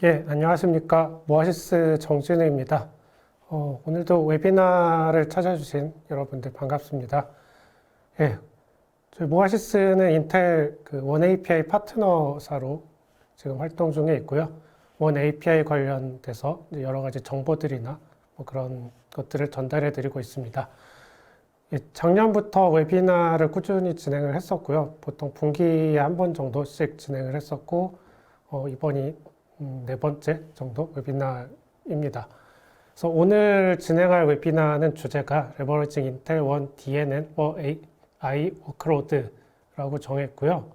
예, 안녕하십니까. 모아시스 정진우입니다. 오늘도 웨비나를 찾아주신 여러분들 반갑습니다. 예, 저희 모아시스는 인텔 원 API 파트너사로 지금 활동 중에 있고요. 원 API 관련돼서 여러 가지 정보들이나 뭐 그런 것들을 전달해 드리고 있습니다. 예, 작년부터 웨비나를 꾸준히 진행을 했었고요. 보통 분기에 한 번 정도씩 진행을 했었고, 이번이 네 번째 정도 웨비나입니다. 그래서 오늘 진행할 웨비나는 주제가 Leveraging Intel One DNN for AI Workload라고 정했고요.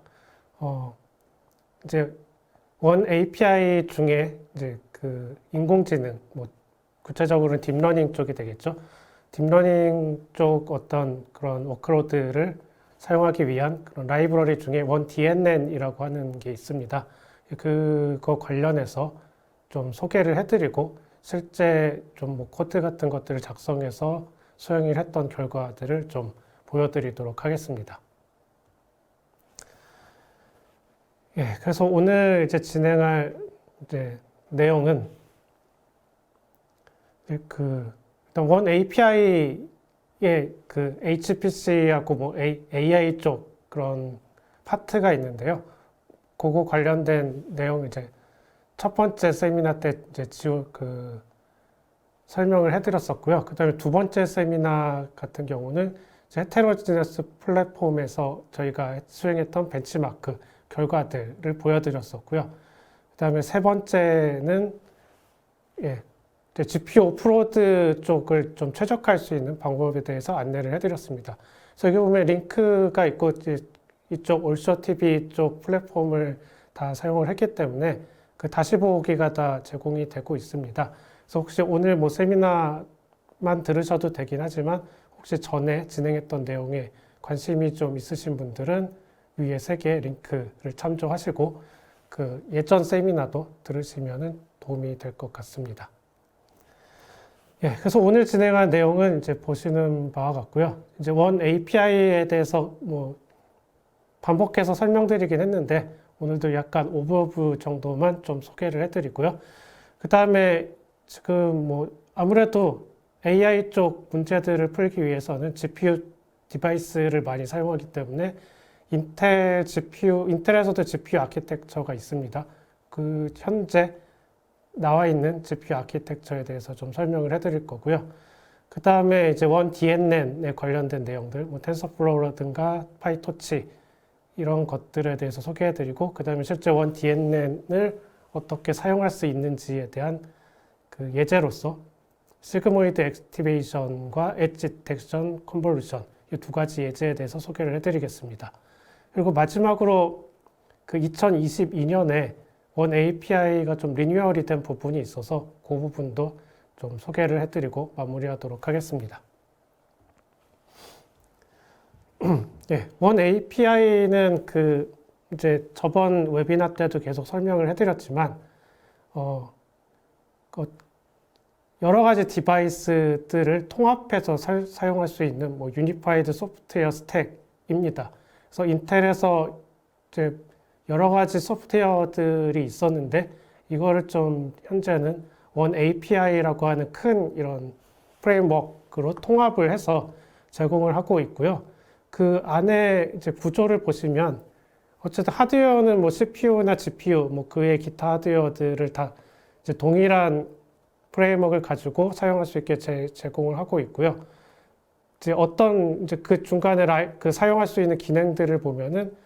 이제 원 API 중에 이제 그 인공지능, 뭐 구체적으로는 딥러닝 쪽이 되겠죠. 딥러닝 쪽 어떤 그런 워크로드를 사용하기 위한 그런 라이브러리 중에 원 DNN이라고 하는 게 있습니다. 그거 관련해서 좀 소개를 해드리고 실제 좀 뭐 코드 같은 것들을 작성해서 수행을 했던 결과들을 좀 보여드리도록 하겠습니다. 예, 그래서 오늘 이제 진행할 이제 내용은 일단 원 API의 그 HPC하고 뭐 AI 쪽 그런 파트가 있는데요. 그거 관련된 내용 이제 첫 번째 세미나 때 이제 설명을 해드렸었고요. 그 다음에 두 번째 세미나 같은 경우는 헤테로지너스 플랫폼에서 저희가 수행했던 벤치마크 결과들을 보여드렸었고요. 그 다음에 세 번째는 GPU 오프로드 쪽을 좀 최적화할 수 있는 방법에 대해서 안내를 해드렸습니다. 그래서 여기 보면 링크가 있고 이쪽 올쇼TV 쪽 플랫폼을 다 사용을 했기 때문에 그 다시 보기가 다 제공이 되고 있습니다. 그래서 혹시 오늘 뭐 세미나만 들으셔도 되긴 하지만 혹시 전에 진행했던 내용에 관심이 좀 있으신 분들은 위에 세 개의 링크를 참조하시고 그 예전 세미나도 들으시면 도움이 될 것 같습니다. 예, 그래서 오늘 진행할 내용은 이제 보시는 바와 같고요. 이제 원 API에 대해서 뭐 반복해서 설명드리긴 했는데 오늘도 약간 오버뷰 정도만 좀 소개를 해드리고요. 그 다음에 지금 뭐 아무래도 AI 쪽 문제들을 풀기 위해서는 GPU 디바이스를 많이 사용하기 때문에 인텔에서도 GPU 아키텍처가 있습니다. 그 현재 나와 있는 GPU 아키텍처에 대해서 좀 설명을 해드릴 거고요. 그 다음에 이제 원 DNN에 관련된 내용들, 뭐 텐서플로우라든가 파이토치 이런 것들에 대해서 소개해드리고, 그 다음에 실제 원 DNN을 어떻게 사용할 수 있는지에 대한 그 예제로서 시그모이드 액티베이션과 엣지 디텍션 컨볼루션 이 두 가지 예제에 대해서 소개를 해드리겠습니다. 그리고 마지막으로 그 2022년에 원 API가 좀 리뉴얼이 된 부분이 있어서 그 부분도 좀 소개를 해드리고 마무리하도록 하겠습니다. 예, 원 API는 이제 저번 웨비나 때도 계속 설명을 해드렸지만, 여러 가지 디바이스들을 통합해서 사용할 수 있는 뭐 유니파이드 소프트웨어 스택입니다. 그래서 인텔에서 이제 여러 가지 소프트웨어들이 있었는데 이거를 좀 현재는 원 API라고 하는 큰 이런 프레임워크로 통합을 해서 제공을 하고 있고요. 그 안에 이제 구조를 보시면 어쨌든 하드웨어는 뭐 CPU나 GPU 뭐 그의 기타 하드웨어들을 다 이제 동일한 프레임워크를 가지고 사용할 수 있게 제공을 하고 있고요. 이제 이제 그 중간에 사용할 수 있는 기능들을 보면은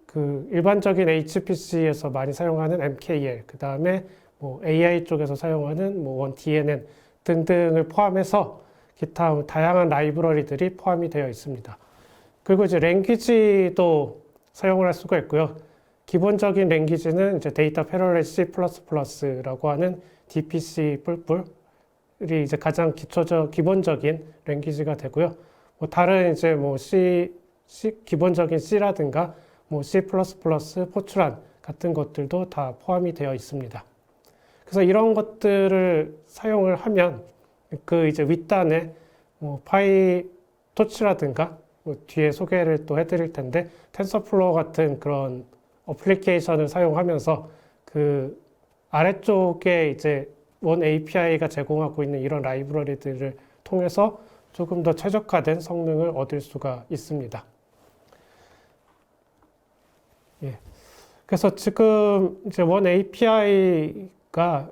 그 일반적인 HPC에서 많이 사용하는 MKL, 그 다음에 뭐 AI 쪽에서 사용하는 뭐 원 DNN 등등을 포함해서 기타 다양한 라이브러리들이 포함이 되어 있습니다. 그리고 이제 랭귀지도 사용을 할 수가 있고요. 기본적인 랭귀지는 이제 데이터 패러렐 C++라고 하는 DPC 뿔뿔이 이제 가장 기본적인 랭귀지가 되고요. 뭐 다른 이제 뭐 기본적인 C라든가 뭐 C++, 포트란 같은 것들도 다 포함이 되어 있습니다. 그래서 이런 것들을 사용을 하면 그 이제 윗단에 뭐 파이토치라든가 뭐 뒤에 소개를 또 해드릴 텐데 텐서플로우 같은 그런 어플리케이션을 사용하면서 그 아래쪽에 이제 원 API가 제공하고 있는 이런 라이브러리들을 통해서 조금 더 최적화된 성능을 얻을 수가 있습니다. 예. 그래서 지금 이제 원 API가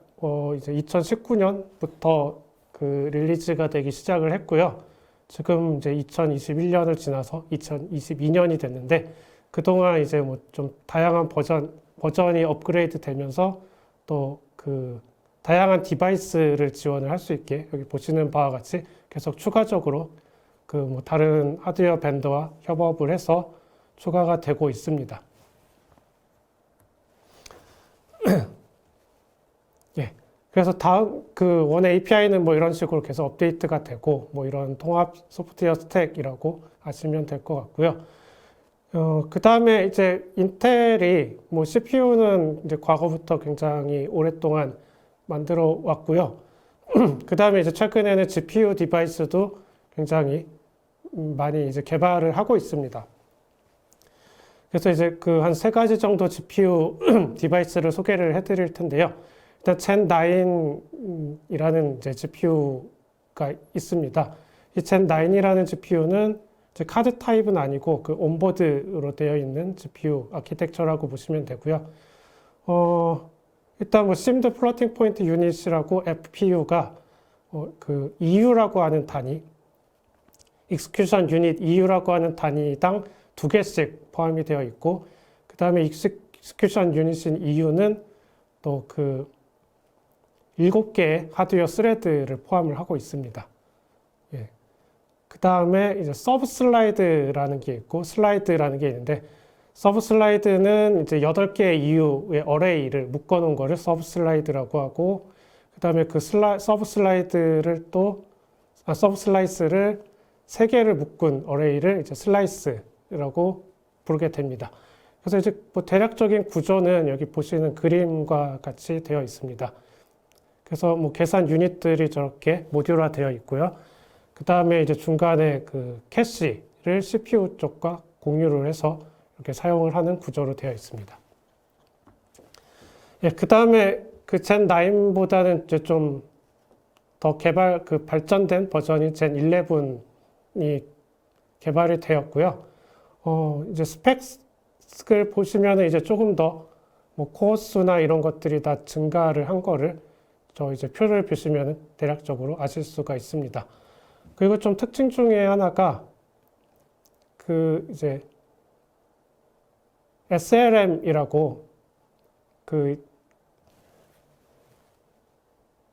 이제 2019년부터 그 릴리즈가 되기 시작을 했고요. 지금 이제 2021년을 지나서 2022년이 됐는데 그동안 이제 뭐 좀 다양한 버전이 업그레이드 되면서 또 그 다양한 디바이스를 지원을 할 수 있게 여기 보시는 바와 같이 계속 추가적으로 그 뭐 다른 하드웨어 벤더와 협업을 해서 추가가 되고 있습니다. 예. 그래서 다음 그 원 API는 뭐 이런 식으로 계속 업데이트가 되고 뭐 이런 통합 소프트웨어 스택이라고 아시면 될 것 같고요. 그 다음에 이제 인텔이 뭐 CPU는 이제 과거부터 굉장히 오랫동안 만들어 왔고요. 그 다음에 이제 최근에는 GPU 디바이스도 굉장히 많이 이제 개발을 하고 있습니다. 그래서 이제 그 한 세 가지 정도 GPU 디바이스를 소개를 해드릴 텐데요. 일단 젠9이라는 이제 GPU가 있습니다. 이 젠9이라는 GPU는 이제 카드 타입은 아니고 그 온보드로 되어 있는 GPU 아키텍처라고 보시면 되고요. 일단 뭐 Simd Floating Point Unit이라고 FPU가 그 EU라고 하는 단위, Execution Unit EU라고 하는 단위당 2개씩 포함이 되어 있고, 그 다음에 Execution Unit인 EU는 또 그 7개의 하드웨어 스레드를 포함을 하고 있습니다. 예. 그 다음에 이제 서브 슬라이드라는 게 있고, 슬라이드라는 게 있는데, 서브 슬라이드는 이제 8개의 EU의 어레이를 묶어 놓은 거를 서브 슬라이드라고 하고, 그 다음에 그 서브 슬라이드를 서브 슬라이스를 3개를 묶은 어레이를 이제 슬라이스라고 부르게 됩니다. 그래서 이제 뭐 대략적인 구조는 여기 보시는 그림과 같이 되어 있습니다. 그래서 뭐 계산 유닛들이 저렇게 모듈화 되어 있고요. 그 다음에 이제 중간에 그 캐시를 CPU 쪽과 공유를 해서 이렇게 사용을 하는 구조로 되어 있습니다. 예, 그 다음에 그 젠9보다는 이제 좀 더 발전된 버전인 젠11이 개발이 되었고요. 이제 스펙을 보시면은 이제 조금 더 뭐 코어 수나 이런 것들이 다 증가를 한 거를 저 이제 표를 보시면은 대략적으로 아실 수가 있습니다. 그리고 좀 특징 중에 하나가 그 이제 SLM이라고 그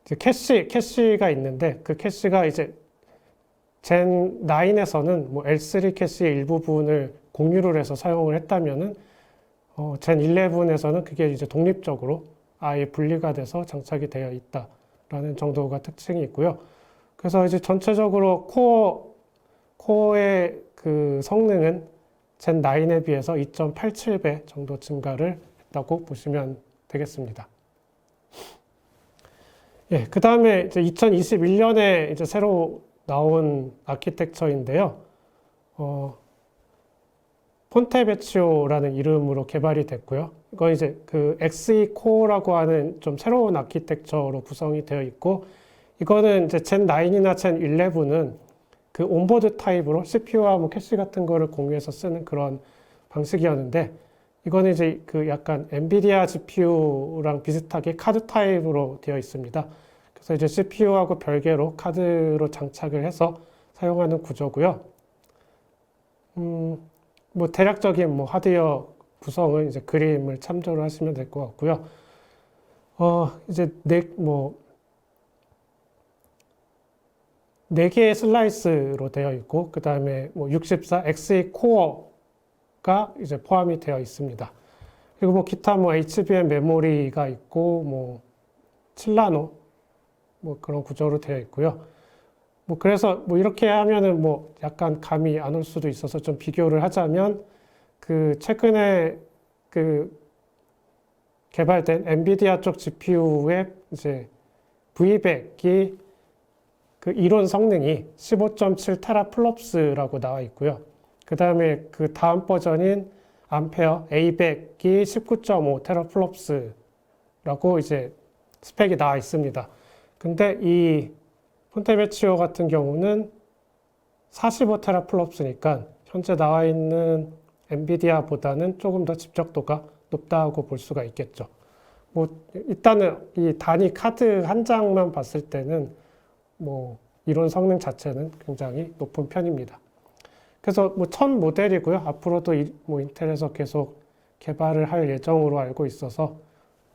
이제 캐시가 있는데 그 캐시가 이제 젠9에서는 뭐 L3 캐시의 일부분을 공유를 해서 사용을 했다면은 젠11에서는 그게 이제 독립적으로 아예 분리가 돼서 장착이 되어 있다라는 정도가 특징이 있고요. 그래서 이제 전체적으로 코어의 그 성능은 젠9에 비해서 2.87배 정도 증가를 했다고 보시면 되겠습니다. 예, 그 다음에 이제 2021년에 이제 새로 나온 아키텍처인데요. 폰테베치오라는 이름으로 개발이 됐고요. 이건 이제 그 XE 코어라고 하는 좀 새로운 아키텍처로 구성이 되어 있고, 이거는 이제 젠9이나 젠11은 그 온보드 타입으로 CPU와 뭐 캐시 같은 거를 공유해서 쓰는 그런 방식이었는데, 이거는 이제 그 약간 엔비디아 GPU랑 비슷하게 카드 타입으로 되어 있습니다. 그래서 이제 CPU하고 별개로 카드로 장착을 해서 사용하는 구조고요. 뭐 대략적인 뭐 하드웨어 구성은 이제 그림을 참조를 하시면 될 것 같고요. 이제 네 개의 슬라이스로 되어 있고, 그 다음에 뭐 64 XE 코어가 이제 포함이 되어 있습니다. 그리고 뭐 기타 뭐 HBM 메모리가 있고, 뭐 7나노 뭐 그런 구조로 되어 있고요. 뭐 그래서 뭐 이렇게 하면은 뭐 약간 감이 안 올 수도 있어서 좀 비교를 하자면, 그 최근에 그 개발된 엔비디아 쪽 GPU의 이제 V100이 그 이론 성능이 15.7 테라플롭스라고 나와 있고요. 그 다음에 그 다음 버전인 암페어 A100이 19.5 테라플롭스를 라고 이제 스펙이 나와 있습니다. 근데 이 폰테베치오 같은 경우는 45테라플롭스니까 현재 나와 있는 엔비디아보다는 조금 더 집적도가 높다고 볼 수가 있겠죠. 뭐 일단은 이 단위 카드 한 장만 봤을 때는 뭐 이론 성능 자체는 굉장히 높은 편입니다. 그래서 뭐 첫 모델이고요. 앞으로도 뭐 인텔에서 계속 개발을 할 예정으로 알고 있어서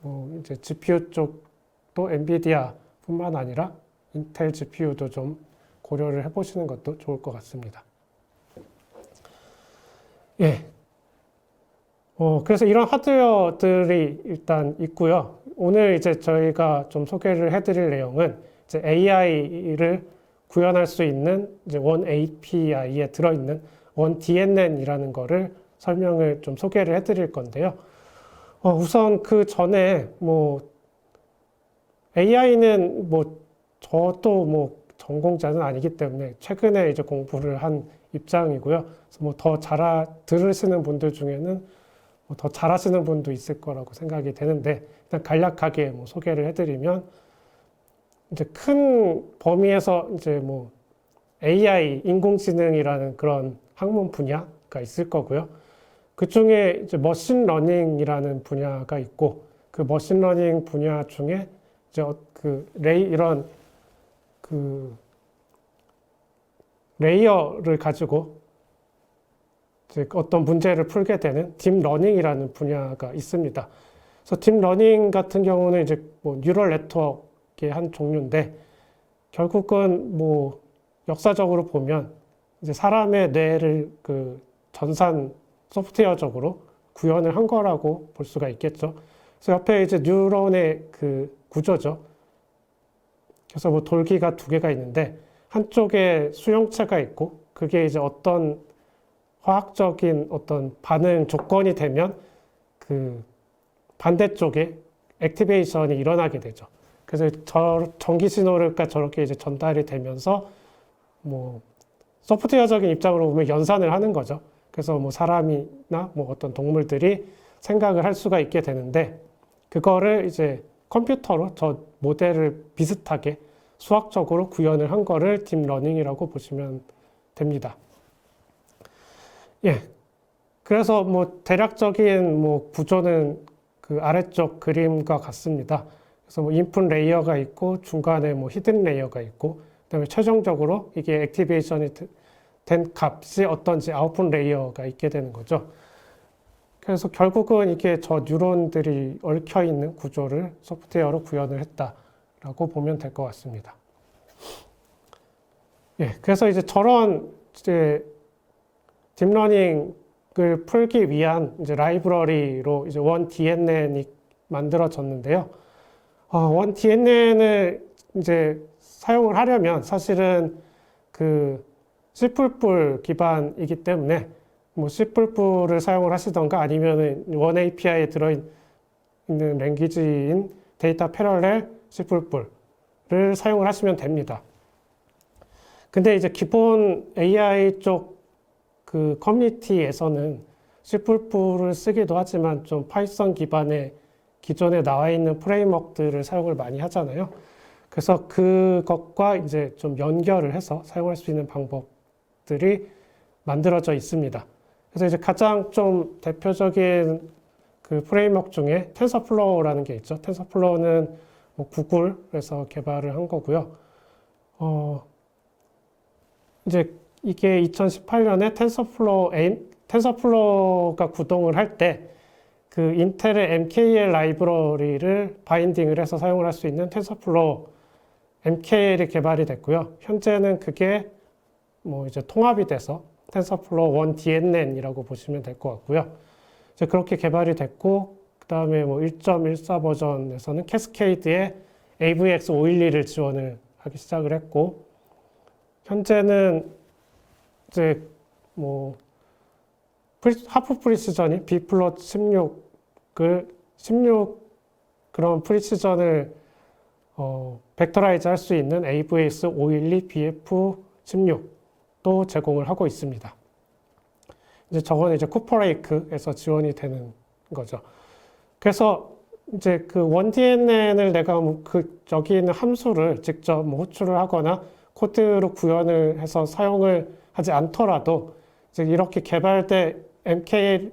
뭐 이제 GPU 쪽도 엔비디아뿐만 아니라 인텔 GPU도 좀 고려를 해보시는 것도 좋을 것 같습니다. 예. 그래서 이런 하드웨어들이 일단 있고요. 오늘 이제 저희가 좀 소개를 해드릴 내용은 이제 AI를 구현할 수 있는 이제 원 API에 들어있는 원 DNN이라는 거를 설명을 좀 소개를 해드릴 건데요. 우선 그 전에 뭐 AI는 뭐 저도 뭐 전공자는 아니기 때문에 최근에 이제 공부를 한 입장이고요. 그래서 뭐 더 들으시는 분들 중에는 뭐 더 잘하시는 분도 있을 거라고 생각이 되는데 일단 간략하게 뭐 소개를 해드리면 이제 큰 범위에서 이제 뭐 AI 인공지능이라는 그런 학문 분야가 있을 거고요. 그 중에 이제 머신러닝이라는 분야가 있고 그 머신러닝 분야 중에 이제 이런 그 레이어를 가지고 이제 어떤 문제를 풀게 되는 딥러닝이라는 분야가 있습니다. 그래서 딥러닝 같은 경우는 이제 뭐 뉴럴 네트워크의 한 종류인데 결국은 뭐 역사적으로 보면 이제 사람의 뇌를 그 전산 소프트웨어적으로 구현을 한 거라고 볼 수가 있겠죠. 그래서 옆에 이제 뉴런의 그 구조죠. 그래서 뭐 돌기가 두 개가 있는데 한쪽에 수용체가 있고 그게 이제 어떤 화학적인 어떤 반응 조건이 되면 그 반대쪽에 액티베이션이 일어나게 되죠. 그래서 전기 신호가 저렇게 이제 전달이 되면서 뭐 소프트웨어적인 입장으로 보면 연산을 하는 거죠. 그래서 뭐 사람이나 뭐 어떤 동물들이 생각을 할 수가 있게 되는데 그거를 이제 컴퓨터로 저 모델을 비슷하게 수학적으로 구현을 한 거를 딥러닝이라고 보시면 됩니다. 예. 그래서 뭐 대략적인 뭐 구조는 그 아래쪽 그림과 같습니다. 그래서 뭐 인풋 레이어가 있고 중간에 뭐 히든 레이어가 있고 그다음에 최종적으로 이게 액티베이션이 된 값이 어떤지 아웃풋 레이어가 있게 되는 거죠. 그래서 결국은 이게 저 뉴런들이 얽혀 있는 구조를 소프트웨어로 구현을 했다라고 보면 될 것 같습니다. 예, 그래서 이제 저런 이제 딥러닝을 풀기 위한 이제 라이브러리로 이제 원 DNN이 만들어졌는데요. 원 DNN을 이제 사용을 하려면 사실은 그 C++ 기반이기 때문에 뭐 C++를 사용을 하시던가 아니면은 원 API에 들어있는 랭귀지인 데이터 패러렐 C++를 사용을 하시면 됩니다. 근데 이제 기본 AI 쪽 그 커뮤니티에서는 C++를 쓰기도 하지만 좀 파이썬 기반의 기존에 나와 있는 프레임워크들을 사용을 많이 하잖아요. 그래서 그것과 이제 좀 연결을 해서 사용할 수 있는 방법들이 만들어져 있습니다. 그래서 이제 가장 좀 대표적인 그 프레임워크 중에 텐서플로우라는 게 있죠. 텐서플로우는 뭐 구글에서 개발을 한 거고요. 이제 이게 2018년에 텐서플로우가 구동을 할 때 그 인텔의 MKL 라이브러리를 바인딩을 해서 사용을 할 수 있는 텐서플로우 MKL이 개발이 됐고요. 현재는 그게 뭐 이제 통합이 돼서 텐서플로우 1 DNN이라고 보시면 될 것 같고요. 이제 그렇게 개발이 됐고, 그 다음에 뭐 1.14 버전에서는 캐스케이드의 AVX 512를 지원을 하기 시작을 했고, 현재는 이제 뭐 하프 프리시전이 B 플롯 16 그런 프리시전을 벡터라이즈 할 수 있는 AVX 512 BF16도 제공을 하고 있습니다. 이제 저거는 이제 쿠퍼레이크에서 지원이 되는 거죠. 그래서 이제 그 원DNN을 내가 뭐 그 여기 있는 함수를 직접 뭐 호출을 하거나 코드로 구현을 해서 사용을 하지 않더라도 이제 이렇게 개발된 MK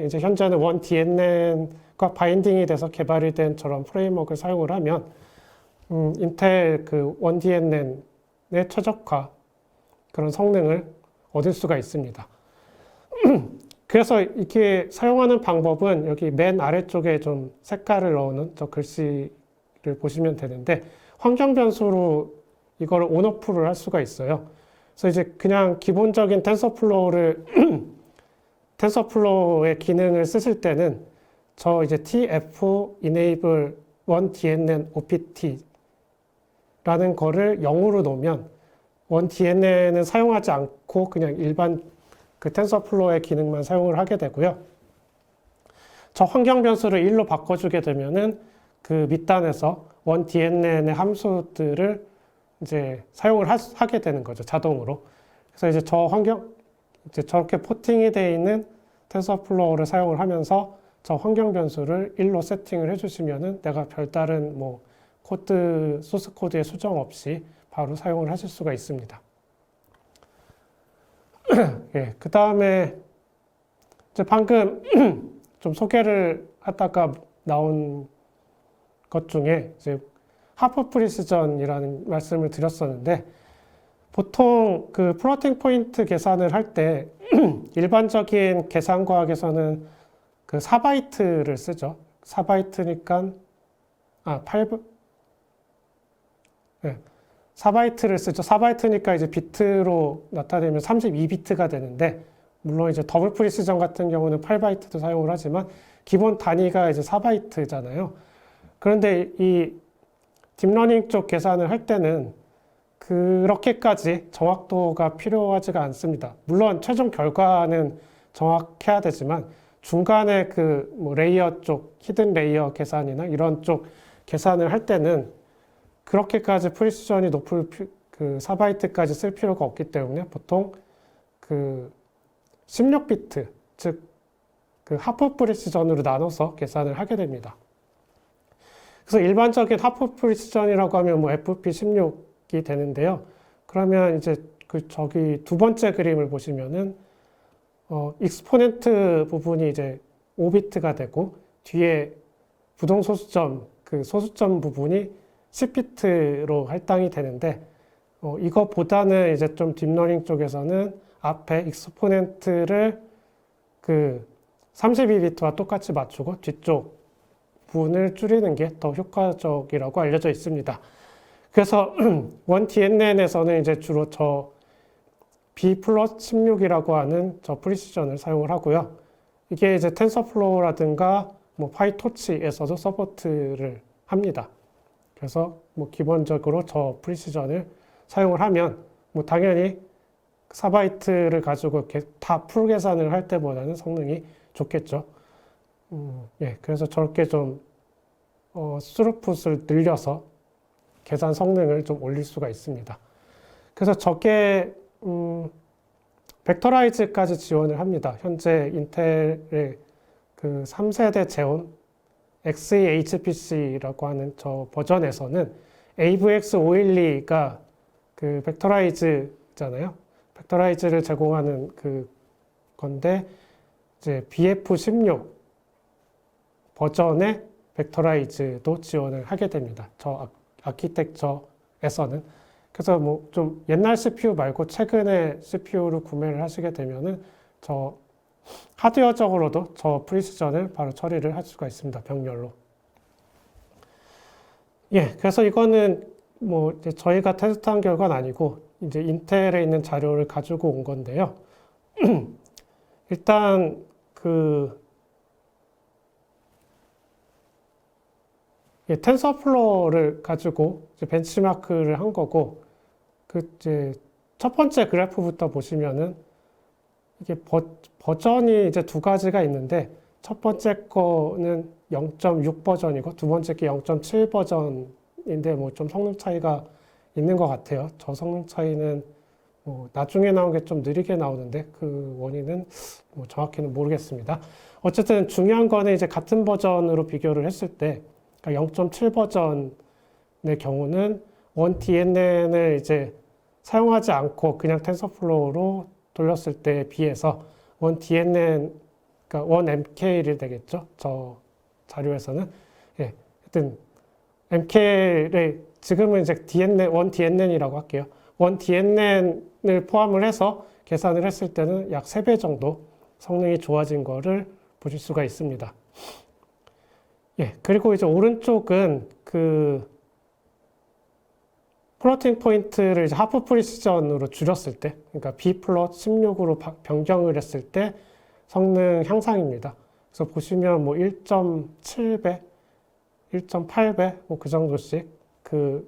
이제 현재는 원DNN과 바인딩이 돼서 개발이 된 저런 프레임워크를 사용을 하면 인텔 그 원DNN의 최적화 그런 성능을 얻을 수가 있습니다. 그래서 이렇게 사용하는 방법은 여기 맨 아래쪽에 좀 색깔을 넣는 저 글씨를 보시면 되는데 환경 변수로 이걸 온오프를 할 수가 있어요. 그래서 이제 그냥 기본적인 텐서플로우의 기능을 쓰실 때는 저 이제 tf enable onDNN opt 라는 거를 0으로 놓으면 원DNN은 사용하지 않고 그냥 일반 그 텐서플로우의 기능만 사용을 하게 되고요. 저 환경 변수를 1로 바꿔주게 되면은 그 밑단에서 원DNN의 함수들을 이제 사용을 하게 되는 거죠. 자동으로. 그래서 이제 이제 저렇게 포팅이 되어 있는 텐서플로우를 사용을 하면서 저 환경 변수를 1로 세팅을 해주시면은 내가 별다른 뭐 소스 코드의 수정 없이 바로 사용을 하실 수가 있습니다. 예, 그 다음에 이제 방금 좀 소개를 하다가 나온 것 중에 이제 하프 프리시전이라는 말씀을 드렸었는데 보통 그 플로팅 포인트 계산을 할 때 일반적인 계산 과학에서는 그 4바이트를 쓰죠. 4바이트니까 4바이트를 쓰죠. 4바이트니까 이제 비트로 나타내면 32비트가 되는데, 물론 이제 더블 프리시전 같은 경우는 8바이트도 사용을 하지만, 기본 단위가 이제 4바이트잖아요. 그런데 이 딥러닝 쪽 계산을 할 때는 그렇게까지 정확도가 필요하지가 않습니다. 물론 최종 결과는 정확해야 되지만, 중간에 그 뭐 레이어 쪽, 히든 레이어 계산이나 이런 쪽 계산을 할 때는 그렇게까지 프리시전이 높을 그 4바이트까지 쓸 필요가 없기 때문에 보통 그 16비트, 즉 그 하프 프리시전으로 나눠서 계산을 하게 됩니다. 그래서 일반적인 하프 프리시전이라고 하면 뭐 FP16이 되는데요. 그러면 이제 그 저기 두 번째 그림을 보시면은 익스포넨트 부분이 이제 5비트가 되고 뒤에 부동 소수점, 그 소수점 부분이 10비트로 할당이 되는데 이거보다는 이제 좀 딥러닝 쪽에서는 앞에 익스포넨트를 그 32비트와 똑같이 맞추고 뒤쪽 부분을 줄이는 게 더 효과적이라고 알려져 있습니다. 그래서 원DNN에서는 이제 주로 저 B 플러스 16이라고 하는 저 프리시전을 사용을 하고요. 이게 이제 텐서플로우라든가 뭐 파이토치에서도 서포트를 합니다. 그래서 뭐 기본적으로 저 프리시전을 사용을 하면 뭐 당연히 4바이트를 가지고 다 풀 계산을 할 때보다는 성능이 좋겠죠. 예, 그래서 저렇게 좀 스루풋을 늘려서 계산 성능을 좀 올릴 수가 있습니다. 그래서 저게 벡터라이즈까지 지원을 합니다. 현재 인텔의 그 3세대 제온 XeHPC라고 하는 저 버전에서는 AVX512가 그 벡터라이즈잖아요. 벡터라이즈를 제공하는 그 건데 이제 BF16 버전의 벡터라이즈도 지원을 하게 됩니다. 저 아키텍처에서는. 그래서 뭐 좀 옛날 CPU 말고 최근에 CPU를 구매를 하시게 되면은 저 하드웨어적으로도 저 프리시전을 바로 처리를 할 수가 있습니다. 병렬로. 예, 그래서 이거는 뭐 이제 저희가 테스트한 결과는 아니고 이제 인텔에 있는 자료를 가지고 온 건데요. 일단 그 텐서플로우를 가지고 이제 벤치마크를 한 거고 그 이제 첫 번째 그래프부터 보시면은 이게 버전이 이제 두 가지가 있는데 첫 번째 거는 0.6 버전이고 두 번째 게 0.7 버전인데 뭐 좀 성능 차이가 있는 것 같아요. 저 성능 차이는 나중에 나온 게 좀 느리게 나오는데 그 원인은 정확히는 모르겠습니다. 어쨌든 중요한 거는 이제 같은 버전으로 비교를 했을 때, 그러니까 0.7 버전의 경우는 원 DNN을 이제 사용하지 않고 그냥 텐서플로우로 돌렸을 때에 비해서 원 DNN, 그러니까 원 MK를 되겠죠. 저 자료에서는. 예, 하여튼 MK를 지금은 이제 원 DNN이라고 할게요. 원 DNN을 포함을 해서 계산을 했을 때는 약 3배 정도 성능이 좋아진 거를 보실 수가 있습니다. 예, 그리고 이제 오른쪽은 그 플로팅 포인트를 이제 하프 프리시전으로 줄였을 때, 그러니까 B 플롯 16으로 변경을 했을 때 성능 향상입니다. 그래서 보시면 1.7배, 1.8배 그 정도씩 그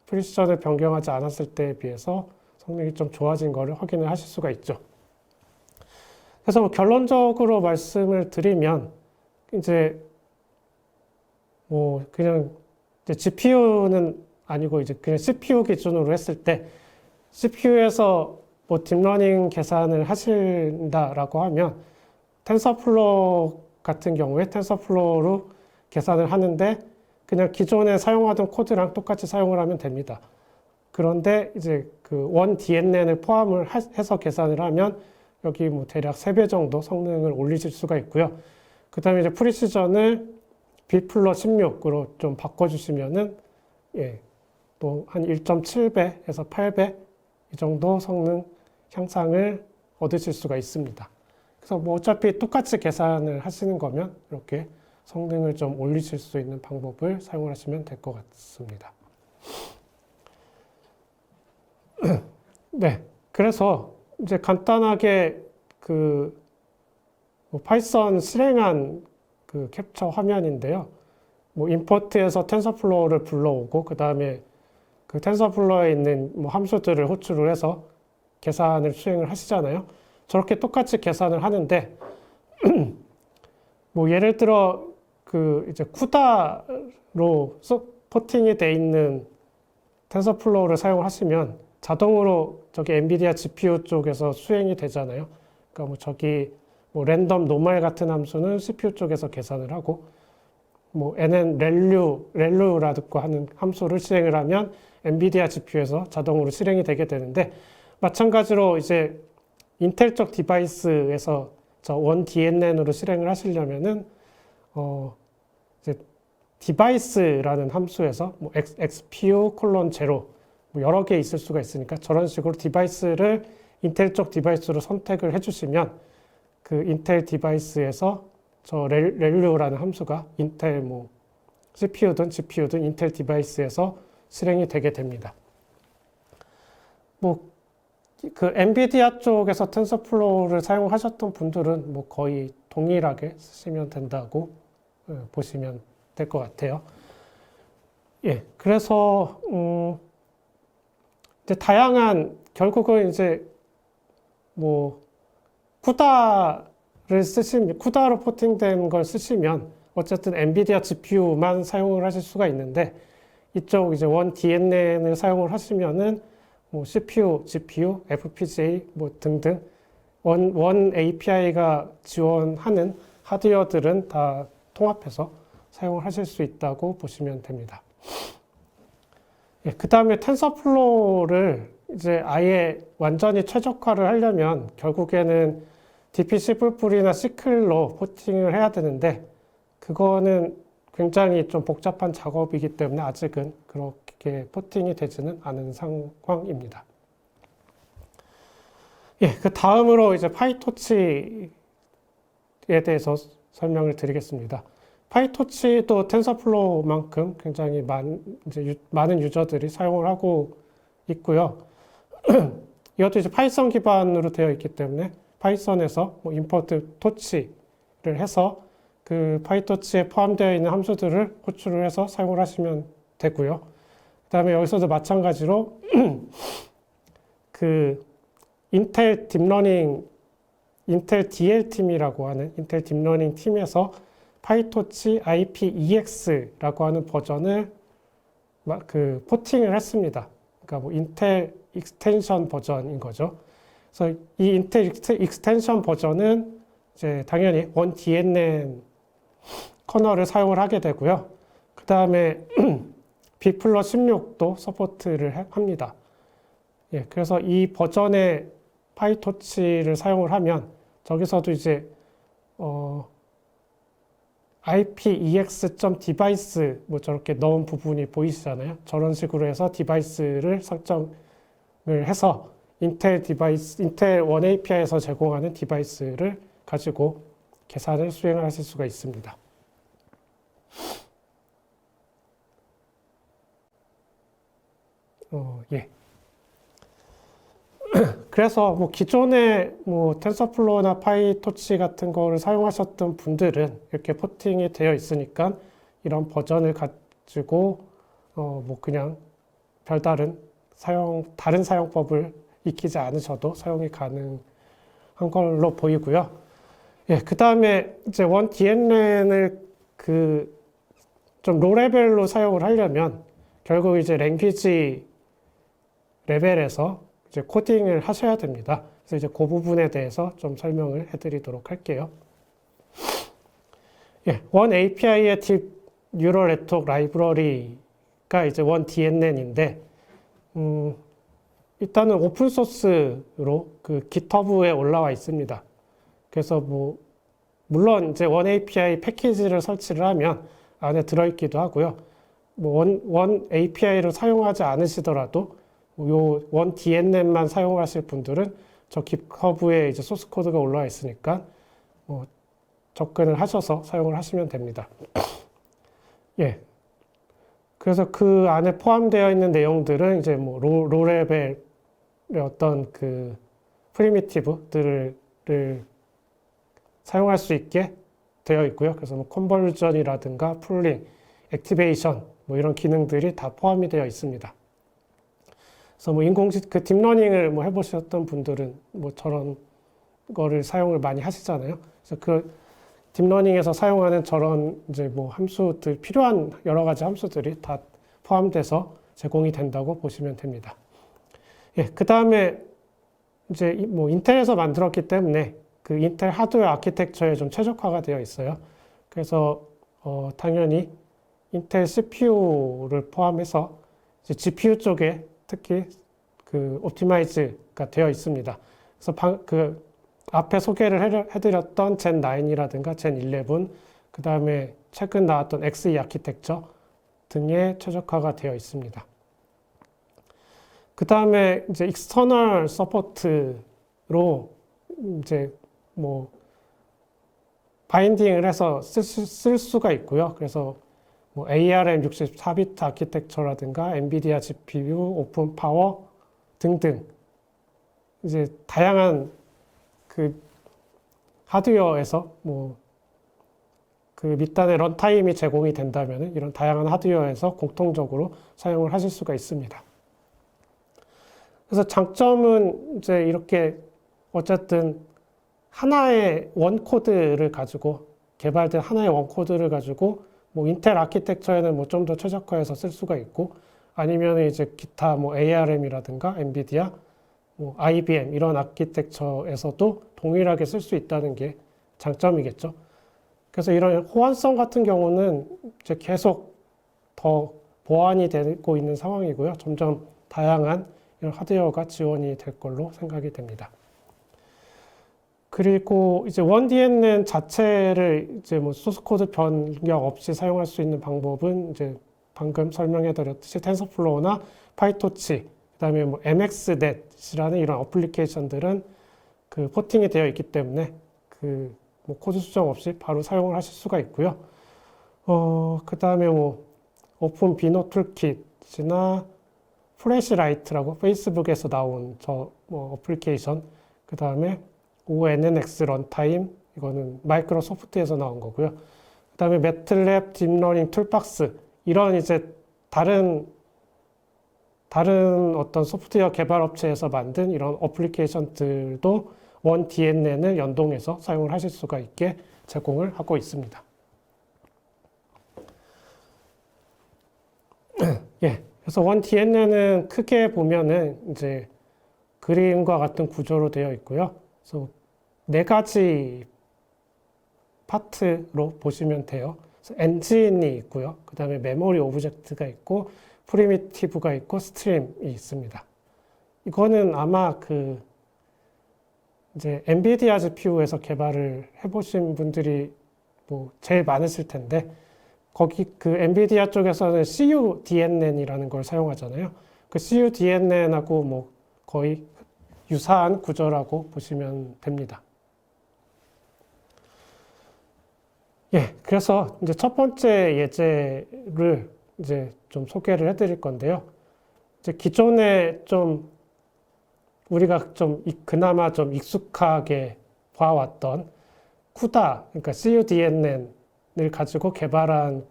프리시전을 변경하지 않았을 때에 비해서 성능이 좀 좋아진 거를 확인을 하실 수가 있죠. 그래서 결론적으로 말씀을 드리면 이제 그냥 이제 GPU는 아니고 이제 그냥 CPU 기준으로 했을 때 CPU에서 딥러닝 계산을 하신다라고 하면 텐서플로우 같은 경우에 텐서플로우로 계산을 하는데 그냥 기존에 사용하던 코드랑 똑같이 사용을 하면 됩니다. 그런데 이제 그 원 DNN을 포함을 해서 계산을 하면 여기 대략 3배 정도 성능을 올리실 수가 있고요. 그 다음에 이제 프리시전을 B 플롯 16으로 좀 바꿔주시면은 예, 또 한 1.7배에서 8배 이 정도 성능 향상을 얻으실 수가 있습니다. 그래서 어차피 똑같이 계산을 하시는 거면 이렇게 성능을 좀 올리실 수 있는 방법을 사용을 하시면 될 것 같습니다. 네, 그래서 이제 간단하게 그 파이썬 실행한 그 캡처 화면인데요. 임포트에서 텐서플로우를 불러오고 그 다음에 그 텐서플로우에 있는 함수들을 호출을 해서 계산을 수행을 하시잖아요. 저렇게 똑같이 계산을 하는데 예를 들어 그 이제 쿠다로 포팅이 돼 있는 텐서플로우를 사용하시면 자동으로 저기 엔비디아 GPU 쪽에서 수행이 되잖아요. 그러니까 저기 랜덤 노멀 같은 함수는 CPU 쪽에서 계산을 하고 nn 렐류라고 하는 함수를 실행을 하면 엔비디아 GPU에서 자동으로 실행이 되게 되는데 마찬가지로 이제 인텔 쪽 디바이스에서 저 원 DNN으로 실행을 하시려면은 이제 디바이스라는 함수에서 xpu:0 여러 개 있을 수가 있으니까 저런 식으로 디바이스를 인텔 쪽 디바이스로 선택을 해주시면 그 인텔 디바이스에서 저 렐류라는 함수가 인텔 CPU든 GPU든 인텔 디바이스에서 실행이 되게 됩니다. 그 엔비디아 쪽에서 텐서플로우를 사용하셨던 분들은 거의 동일하게 쓰시면 된다고 보시면 될 것 같아요. 예, 그래서 이제 다양한 결국은 이제 쿠다로 포팅된 걸 쓰시면 어쨌든 엔비디아 GPU만 사용을 하실 수가 있는데 이쪽 이제 원 DNN을 사용을 하시면은 CPU, GPU, FPGA 등등 원 API가 지원하는 하드웨어들은 다 통합해서 사용을 하실 수 있다고 보시면 됩니다. 예, 그 다음에 텐서플로우를 이제 아예 완전히 최적화를 하려면 결국에는 DP-C++이나 시클로 포팅을 해야 되는데 그거는 굉장히 좀 복잡한 작업이기 때문에 아직은 그렇게 포팅이 되지는 않은 상황입니다. 예, 그 다음으로 이제 파이토치에 대해서 설명을 드리겠습니다. 파이토치도 텐서플로우만큼 굉장히 많은 유저들이 사용을 하고 있고요. 이것도 이제 파이썬 기반으로 되어 있기 때문에 파이썬에서 임포트 토치를 해서 그 파이토치에 포함되어 있는 함수들을 호출을 해서 사용을 하시면 되고요. 그 다음에 여기서도 마찬가지로 그 인텔 DL팀이라고 하는 인텔 딥러닝 팀에서 파이토치 IPEX라고 하는 버전을 그 포팅을 했습니다. 그러니까 인텔 익스텐션 버전인 거죠. 그래서 이 인텔 익스텐션 버전은 이제 당연히 원 DNN 커널을 사용을 하게 되고요. 그 다음에 B+16도 서포트를 합니다. 예, 그래서 이 버전의 파이토치를 사용을 하면 저기서도 이제 IPEX.device 뭐 저렇게 넣은 부분이 보이시잖아요. 저런 식으로 해서 디바이스를 설정을 해서 인텔 원 API에서 제공하는 디바이스를 가지고 계산을 수행하실 수가 있습니다. 예. 그래서 뭐 기존에 뭐 텐서플로우나 파이토치 같은 거를 사용하셨던 분들은 이렇게 포팅이 되어 있으니까 이런 버전을 가지고 뭐 그냥 별다른 다른 사용법을 익히지 않으셔도 사용이 가능한 걸로 보이고요. 예, 그 다음에 이제 원 DNN을 좀 로레벨로 사용을 하려면 결국 이제 랭귀지 레벨에서 이제 코딩을 하셔야 됩니다. 그래서 이제 그 부분에 대해서 좀 설명을 해드리도록 할게요. 예, 원 API의 딥 뉴럴 네트워크 라이브러리가 이제 원 DNN인데, 일단은 오픈 소스로 그 GitHub에 올라와 있습니다. 그래서 뭐 물론 이제 원 API 패키지를 설치를 하면 안에 들어있기도 하고요. 뭐 원 API를 사용하지 않으시더라도 요 원 DNN만 사용하실 분들은 저 GitHub에 이제 소스 코드가 올라와 있으니까 뭐 접근을 하셔서 사용을 하시면 됩니다. 예. 그래서 그 안에 포함되어 있는 내용들은 이제 뭐 로레벨의 어떤 그 프리미티브들을 사용할 수 있게 되어 있고요. 그래서 뭐 컨버전이라든가 풀링, 액티베이션 뭐 이런 기능들이 다 포함이 되어 있습니다. 그래서 뭐 그 딥러닝을 뭐 해보셨던 분들은 뭐 저런 거를 사용을 많이 하시잖아요. 그래서 그 딥러닝에서 사용하는 저런 이제 뭐 함수들, 필요한 여러 가지 함수들이 다 포함돼서 제공이 된다고 보시면 됩니다. 예, 그 다음에 이제 뭐 인텔에서 만들었기 때문에 그 인텔 하드웨어 아키텍처에 좀 최적화가 되어 있어요. 그래서 당연히 인텔 CPU를 포함해서 이제 GPU 쪽에 특히 그 옵티마이즈가 되어 있습니다. 그래서 그 앞에 소개를 해드렸던 젠 9이라든가 젠 11, 그 다음에 최근 나왔던 XE 아키텍처 등에 최적화가 되어 있습니다. 그 다음에 이제 익스터널 서포트로 이제 뭐 바인딩을 해서 쓸 수가 있고요. 그래서 뭐 ARM 64비트 아키텍처라든가 엔비디아 GPU, 오픈 파워 등등 이제 다양한 그 하드웨어에서 뭐 그 밑단에 런타임이 제공이 된다면 이런 다양한 하드웨어에서 공통적으로 사용을 하실 수가 있습니다. 그래서 장점은 이제 이렇게 어쨌든 하나의 원코드를 가지고 개발된 하나의 원코드를 가지고 뭐 인텔 아키텍처에는 뭐 좀 더 최적화해서 쓸 수가 있고 아니면 이제 기타 뭐 ARM이라든가 엔비디아, 뭐 IBM 이런 아키텍처에서도 동일하게 쓸 수 있다는 게 장점이겠죠. 그래서 이런 호환성 같은 경우는 이제 계속 더 보완이 되고 있는 상황이고요. 점점 다양한 이런 하드웨어가 지원이 될 걸로 생각이 됩니다. 그리고 이제 원 DNN 자체를 이제 뭐 소스 코드 변경 없이 사용할 수 있는 방법은 이제 방금 설명해 드렸듯이 텐서플로우나 파이토치, 그다음에 뭐 MXNet이라는 이런 어플리케이션들은 그 포팅이 되어 있기 때문에 그 뭐 코드 수정 없이 바로 사용을 하실 수가 있고요. 그다음에 뭐 오픈 비노 툴킷이나 플래시라이트라고 페이스북에서 나온 저 뭐 어플리케이션, 그다음에 ONNX 런타임, 이거는 마이크로소프트에서 나온 거고요. 그 다음에 매틀랩 딥러닝 툴박스, 이런 이제 다른 어떤 소프트웨어 개발 업체에서 만든 이런 어플리케이션들도 원 DNN을 연동해서 사용을 하실 수가 있게 제공을 하고 있습니다. 예, 그래서 원 DNN은 크게 보면은 이제 그림과 같은 구조로 되어 있고요. 그래서 네 가지 파트로 보시면 돼요. 그래서 엔진이 있고요. 그 다음에 메모리 오브젝트가 있고, 프리미티브가 있고, 스트림이 있습니다. 이거는 아마 이제 엔비디아 GPU에서 개발을 해보신 분들이 뭐 제일 많으실 텐데, 거기 엔비디아 쪽에서는 CUDNN이라는 걸 사용하잖아요. 그 CUDNN하고 뭐 거의 유사한 구조라고 보시면 됩니다. 예, 그래서 이제 첫 번째 예제를 이제 좀 소개를 해드릴 건데요. 이제 기존에 좀 우리가 좀 그나마 좀 익숙하게 봐왔던 쿠다, 그러니까 CUDNN을 가지고 개발한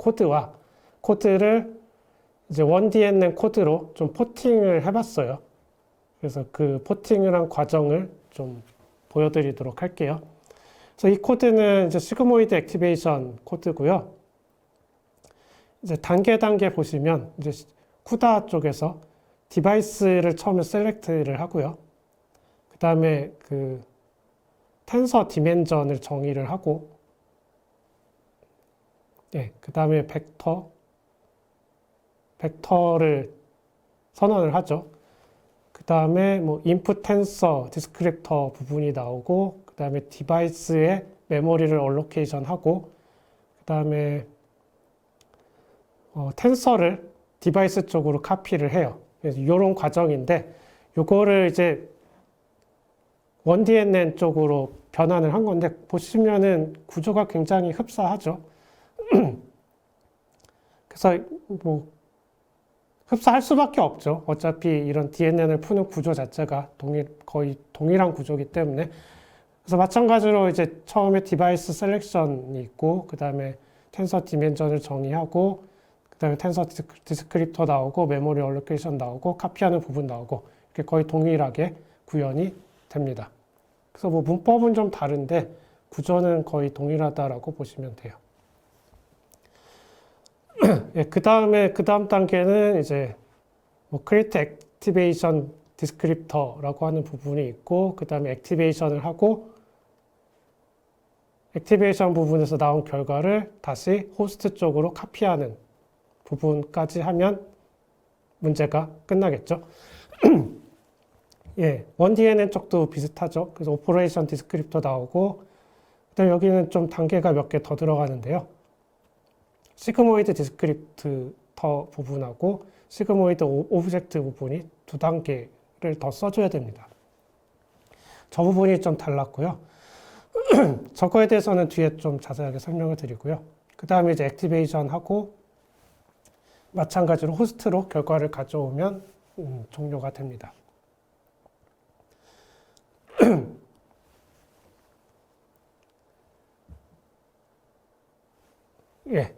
코드를 이제 원DNN 코드로 좀 포팅을 해봤어요. 그래서 그 포팅을 한 과정을 좀 보여드리도록 할게요. 그래서 이 코드는 이제 시그모이드 액티베이션 코드고요. 이제 단계 보시면 이제 쿠다 쪽에서 디바이스를 처음에 셀렉트를 하고요. 그 다음에 텐서 디멘전을 정의를 하고, 예, 그 다음에 벡터를 선언을 하죠. 그 다음에 뭐 인풋 텐서 디스크립터 부분이 나오고, 그 다음에 디바이스에 메모리를 얼로케이션 하고, 그 다음에 텐서를 디바이스 쪽으로 카피를 해요. 그래서 이런 과정인데, 요거를 이제 원DNN 쪽으로 변환을 한 건데, 보시면은 구조가 굉장히 흡사하죠. 그래서 뭐 흡사할 수밖에 없죠. 어차피 이런 DNN을 푸는 구조 자체가 거의 동일한 구조이기 때문에. 그래서 마찬가지로 이제 처음에 디바이스 셀렉션이 있고, 그 다음에 텐서 디멘전을 정의하고, 그 다음에 텐서 디스크립터 나오고, 메모리 얼로케이션 나오고, 카피하는 부분 나오고, 이렇게 거의 동일하게 구현이 됩니다. 그래서 뭐 문법은 좀 다른데 구조는 거의 동일하다라고 보시면 돼요. 예, 그 다음 단계는 이제 뭐 create activation descriptor라고 하는 부분이 있고, 그 다음에 액티베이션을 하고, 액티베이션 부분에서 나온 결과를 다시 호스트 쪽으로 카피하는 부분까지 하면 문제가 끝나겠죠. 예, 원DNN 쪽도 비슷하죠. 그래서 오퍼레이션 디스크립터 나오고, 그다음 여기는 좀 단계가 몇 개 더 들어가는데요. 시그모이드 디스크립터 부분하고 시그모이드 오브젝트 부분이 두 단계를 더 써줘야 됩니다. 저 부분이 좀 달랐고요. 저거에 대해서는 뒤에 좀 자세하게 설명을 드리고요. 그 다음에 이제 액티베이션 하고 마찬가지로 호스트로 결과를 가져오면 종료가 됩니다. 예.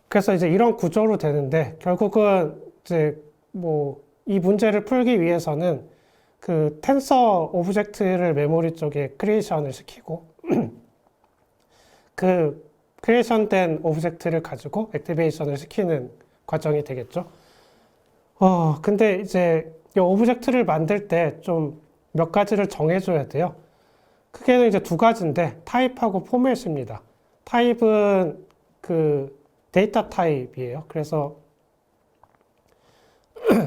그래서 이제 이런 구조로 되는데, 결국은 이제 뭐 이 문제를 풀기 위해서는 그 텐서 오브젝트를 메모리 쪽에 크리에이션을 시키고, 그 크리에이션 된 오브젝트를 가지고 액티베이션을 시키는 과정이 되겠죠. 근데 이제 이 오브젝트를 만들 때 좀 몇 가지를 정해줘야 돼요. 크게는 이제 두 가지인데, 타입하고 포맷입니다. 타입은 데이터 타입이에요. 그래서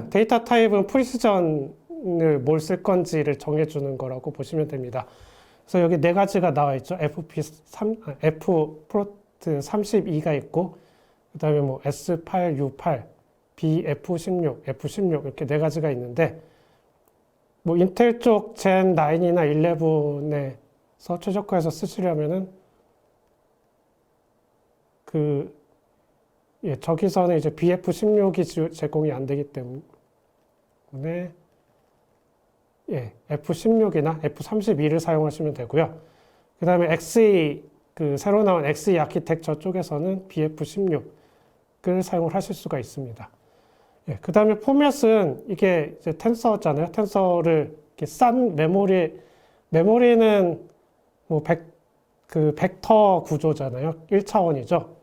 데이터 타입은 프리시전을 뭘 쓸 건지를 정해주는 거라고 보시면 됩니다. 그래서 여기 네 가지가 나와 있죠. F 프로트 32가 있고, 그 다음에 뭐 S8, U8, BF16, F16 이렇게 네 가지가 있는데, 뭐 인텔 쪽 젠 9이나 11에서 최적화해서 쓰시려면은 저기서는 이제 BF16이 제공이 안 되기 때문에 F16이나 F32를 사용하시면 되고요. 그 다음에 XE, 새로 나온 XE 아키텍처 쪽에서는 BF16을 사용을 하실 수가 있습니다. 그 다음에 포맷은 이게 이제 텐서잖아요. 텐서를 이렇게 싼 메모리는 뭐 벡터 구조잖아요. 1차원이죠.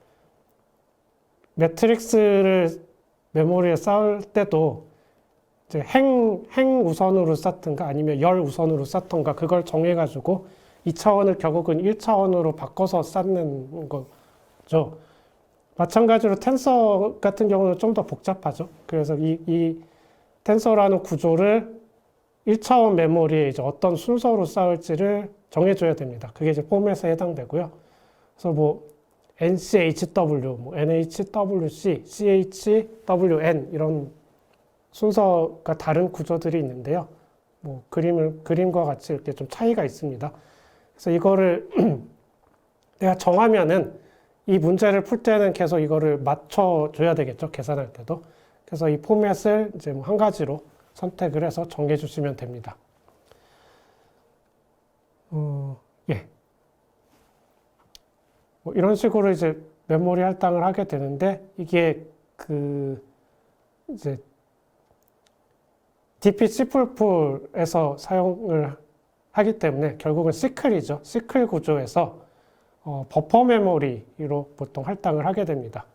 매트릭스를 메모리에 쌓을 때도 이제 행 우선으로 쌓든가 아니면 열 우선으로 쌓던가 그걸 정해가지고 2차원을 결국은 1차원으로 바꿔서 쌓는 거죠. 마찬가지로 텐서 같은 경우는 좀 더 복잡하죠. 그래서 이 텐서라는 구조를 1차원 메모리에 이제 어떤 순서로 쌓을지를 정해줘야 됩니다. 그게 이제 포맷에 해당되고요. 그래서 뭐 NCHW, 뭐 NHWC, CHWN 이런 순서가 다른 구조들이 있는데요. 뭐 그림과 같이 이렇게 좀 차이가 있습니다. 그래서 이거를 내가 정하면은 이 문제를 풀 때는 계속 이거를 맞춰줘야 되겠죠. 계산할 때도. 그래서 이 포맷을 이제 뭐 한 가지로 선택을 해서 정해 주시면 됩니다. 예. 뭐 이런 식으로 이제 메모리 할당을 하게 되는데 이게 이제 DP C++에서 사용을 하기 때문에 결국은 시클이죠. 시클 구조에서 버퍼 메모리로 보통 할당을 하게 됩니다.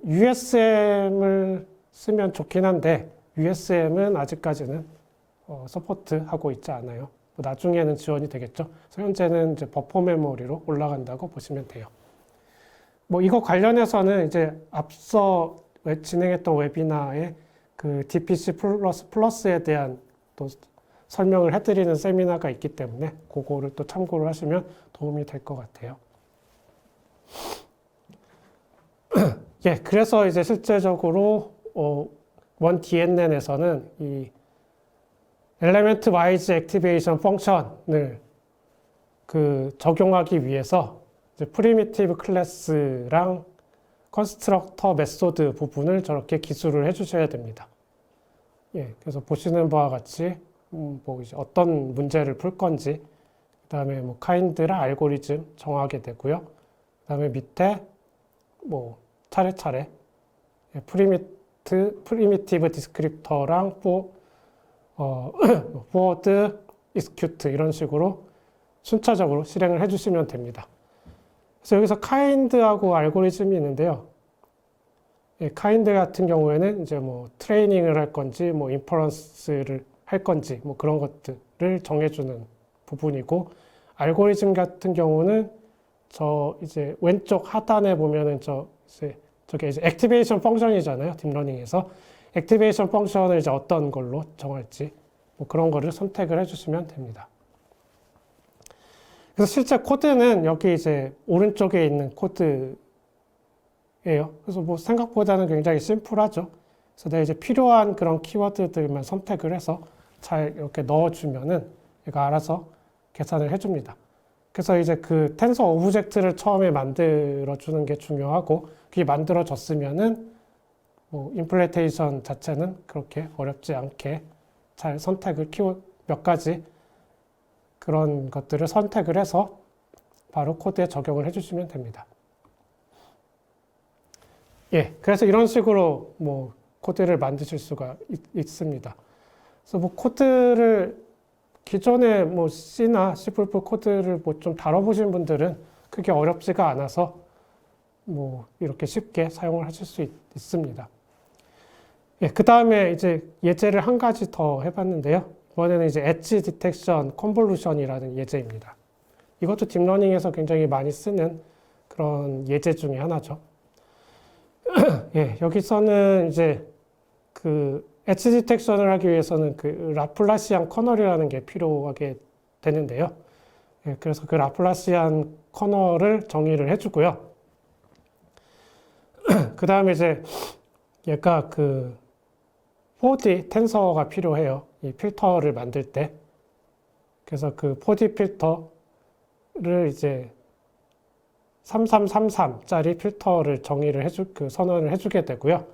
USM을 쓰면 좋긴 한데 USM은 아직까지는 서포트하고 있지 않아요. 나중에는 지원이 되겠죠. 그래서 현재는 이제 버퍼 메모리로 올라간다고 보시면 돼요. 뭐 이거 관련해서는 이제 앞서 진행했던 웨비나에 DPC 플러스에 대한 또 설명을 해드리는 세미나가 있기 때문에 그거를 또 참고를 하시면 도움이 될 것 같아요. 예, 그래서 이제 실제적으로 원 DNN에서는 이 엘리멘트 와이즈 액티베이션 펑션을 적용하기 위해서 이제 프리미티브 클래스랑 컨스트럭터 메소드 부분을 저렇게 기술을 해주셔야 됩니다. 예, 그래서 보시는 바와 같이 뭐 이제 어떤 문제를 풀 건지, 그 다음에 뭐 카인드랑 알고리즘 정하게 되고요. 그 다음에 밑에 뭐 차례차례 프리미티브 디스크립터랑 forward execute 이런 식으로 순차적으로 실행을 해주시면 됩니다. 그래서 여기서 카인드하고 알고리즘이 있는데요. 예, 카인드 같은 경우에는 이제 뭐 트레이닝을 할 건지, 뭐 인퍼런스를 할 건지, 뭐 그런 것들을 정해주는 부분이고, 알고리즘 같은 경우는 저 이제 왼쪽 하단에 보면은 저게 이제 액티베이션 펑션이잖아요. 딥러닝에서 액티베이션 펑션을 이제 어떤 걸로 정할지, 뭐 그런 거를 선택을 해주시면 됩니다. 그래서 실제 코드는 여기 이제 오른쪽에 있는 코드예요. 그래서 뭐 생각보다는 굉장히 심플하죠. 그래서 내가 이제 필요한 그런 키워드들만 선택을 해서 잘 이렇게 넣어주면은 얘가 알아서 계산을 해줍니다. 그래서 이제 텐서 오브젝트를 처음에 만들어주는 게 중요하고, 그게 만들어졌으면은 뭐 임플레이테이션 자체는 그렇게 어렵지 않게 잘 선택을 몇 가지 그런 것들을 선택을 해서 바로 코드에 적용을 해주시면 됩니다. 예, 그래서 이런 식으로 뭐 코드를 만드실 수가 있습니다. 그래서 뭐 코드를 기존에 뭐 C나 C++ 코드를 뭐 좀 다뤄보신 분들은 그게 어렵지가 않아서 뭐 이렇게 쉽게 사용을 하실 수 있습니다. 예, 그 다음에 이제 예제를 한 가지 더 해봤는데요. 이번에는 이제 엣지 디텍션 컨볼루션이라는 예제입니다. 이것도 딥러닝에서 굉장히 많이 쓰는 그런 예제 중에 하나죠. 예, 여기서는 이제 엣지 디텍션을 하기 위해서는 라플라시안 커널이라는 게 필요하게 되는데요. 예, 그래서 라플라시안 커널을 정의를 해주고요. 그 다음에 이제 얘가 4D 텐서가 필요해요. 이 필터를 만들 때. 그래서 4D 필터를 이제 3333짜리 필터를 정의를 선언을 해주게 되고요.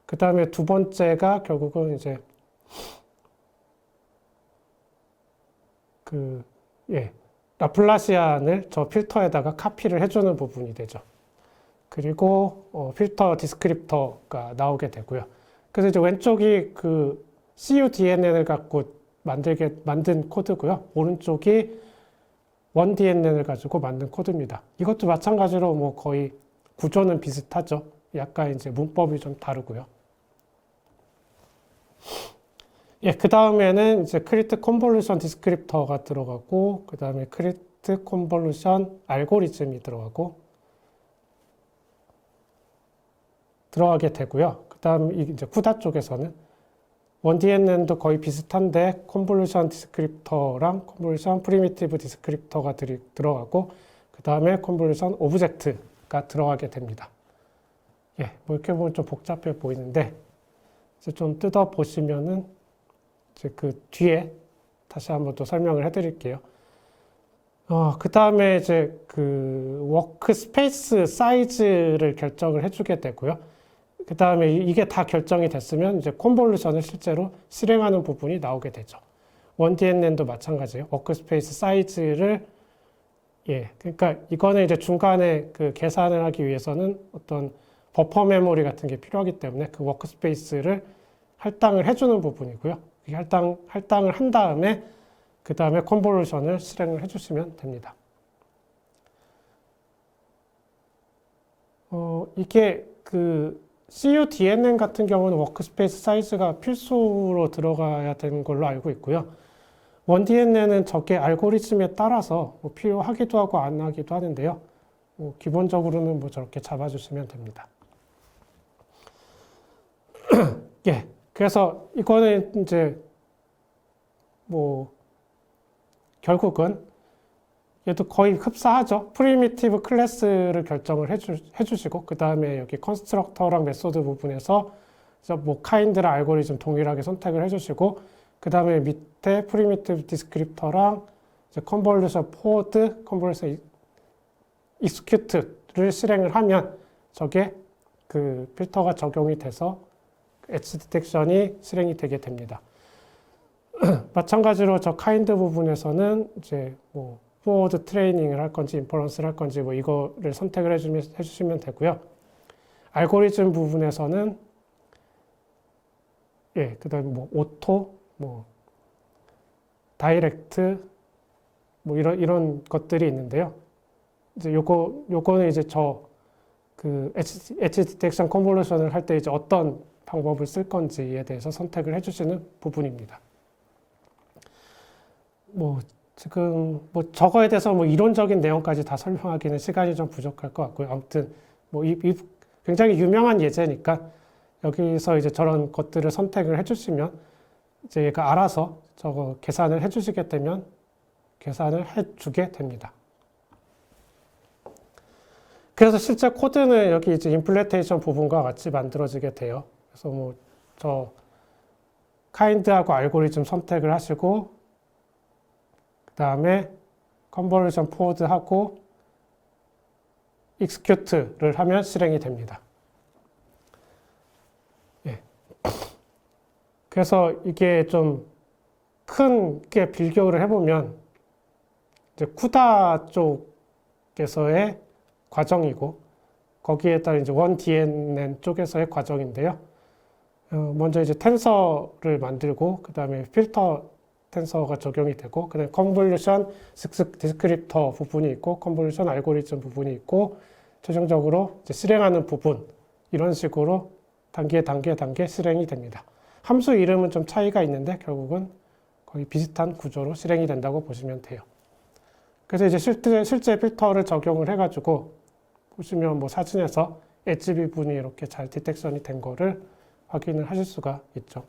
그 다음에 두 번째가 결국은 이제 라플라시안을 저 필터에다가 카피를 해주는 부분이 되죠. 그리고 필터 디스크립터가 나오게 되고요. 그래서 이제 왼쪽이 CUDNN을 갖고 만든 코드고요. 오른쪽이 원DNN을 가지고 만든 코드입니다. 이것도 마찬가지로 뭐 거의 구조는 비슷하죠. 약간 이제 문법이 좀 다르고요. 예, 그 다음에는 이제 크리트 컨볼루션 디스크립터가 들어가고, 그 다음에 크리트 컨볼루션 알고리즘이 들어가게 되고요. 그 다음 이제 쿠다 쪽에서는 1DNN도 거의 비슷한데 컨볼루션 디스크립터랑 컨볼루션 프리미티브 디스크립터가 들어가고, 그 다음에 컨볼루션 오브젝트가 들어가게 됩니다. 예, 뭐 이렇게 보면 좀 복잡해 보이는데, 이제 좀 뜯어 보시면은 이제 그 뒤에 다시 한번 또 설명을 해드릴게요. 그 다음에 이제 그 워크스페이스 사이즈를 결정을 해주게 되고요. 그 다음에 이게 다 결정이 됐으면 이제 컨볼루션을 실제로 실행하는 부분이 나오게 되죠. 1DNN도 마찬가지예요. 워크스페이스 사이즈를 그러니까 이거는 이제 중간에 그 계산을 하기 위해서는 어떤 버퍼 메모리 같은 게 필요하기 때문에 그 워크스페이스를 할당을 해주는 부분이고요. 할당을 한 다음에 그 다음에 컨볼루션을 실행을 해주시면 됩니다. 이게 그 CUDNN 같은 경우는 워크스페이스 사이즈가 필수로 들어가야 되는 걸로 알고 있고요. 1DNN은 저게 알고리즘에 따라서 뭐 필요하기도 하고 안 하기도 하는데요. 기본적으로는 뭐 저렇게 잡아주시면 됩니다. 예, 그래서 이거는 이제 뭐 결국은 얘도 거의 흡사하죠. 프리미티브 클래스를 결정을 해주시고 그 다음에 여기 컨스트럭터랑 메소드 부분에서 뭐 카인드랑 알고리즘 동일하게 선택을 해주시고 그 다음에 밑에 프리미티브 디스크립터랑 이제 컨볼루션 포워드, 컨볼루션 익스큐트를 실행을 하면 저게 그 필터가 적용이 돼서 엣지 디텍션이 실행이 되게 됩니다. 마찬가지로 저 카인드 부분에서는 이제 뭐 포워드 트레이닝을 할 건지 인퍼런스를 할 건지 뭐 이거를 선택을 해주시면 되고요. 알고리즘 부분에서는 그다음에 뭐 오토, 뭐 다이렉트 뭐 이런 것들이 있는데요. 이제 요거는 이제 그 엣지 디텍션 컨볼루션을 할 때 이제 어떤 방법을 쓸 건지에 대해서 선택을 해주시는 부분입니다. 뭐 지금 뭐 저거에 대해서 뭐 이론적인 내용까지 다 설명하기는 시간이 좀 부족할 것 같고요. 아무튼 뭐 이 굉장히 유명한 예제니까 여기서 이제 저런 것들을 선택을 해주시면 이제 얘가 알아서 저거 계산을 해주시게 되면 계산을 해주게 됩니다. 그래서 실제 코드는 여기 이제 임플레이테이션 부분과 같이 만들어지게 돼요. 그래서 뭐 저 카인드하고 알고리즘 선택을 하시고 그 다음에 컨볼루션 포워드하고 익스큐트를 하면 실행이 됩니다. 그래서 이게 좀 크게 비교를 해보면 이제 쿠다 쪽에서의 과정이고 거기에 따른 이제 1DNN 쪽에서의 과정인데요. 먼저 이제 텐서를 만들고 그 다음에 필터 텐서가 적용이 되고 그 다음에 컨볼루션 디스크립터 부분이 있고 컨볼루션 알고리즘 부분이 있고 최종적으로 이제 실행하는 부분 이런 식으로 단계 실행이 됩니다. 함수 이름은 좀 차이가 있는데 결국은 거의 비슷한 구조로 실행이 된다고 보시면 돼요. 그래서 이제 실제 필터를 적용을 해가지고 보시면 뭐 사진에서 엣지 부분이 이렇게 잘 디텍션이 된 거를 확인을 하실 수가 있죠.